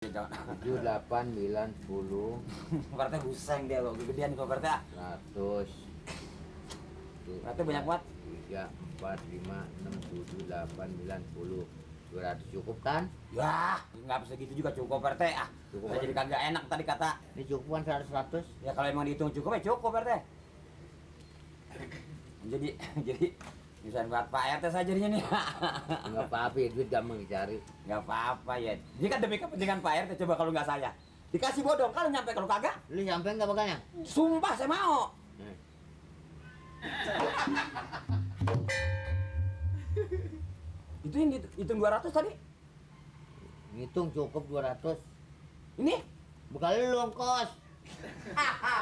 7, 8, 9, 10. Berarti buseng dia kok gedean kok berarti. 100. Berarti banyak banget. 3, 4, 5, 6, 7, 8, 9, 10. 200 cukup kan? Ya, nggak bisa gitu juga cukup berarti. Cukup. Jadi kagak enak tadi kata. Ini cukupan 100. Ya kalau emang dihitung cukup ya cukup berarti. Jadi misalnya buat Pak RT saja jadinya nih. Enggak apa-apa, duit gampang dicari. Nggak apa-apa ya. Ini kan demi kepentingan Pak RT, coba kalau nggak saya. Dikasih bodong, kalau nyampe kalau kagak. Lu sampai enggak bakalnya? Sumpah saya mau. Itu yang dihitung 200 tadi. Ngitung cukup 200. Ini Bekal lu ongkos. Ada,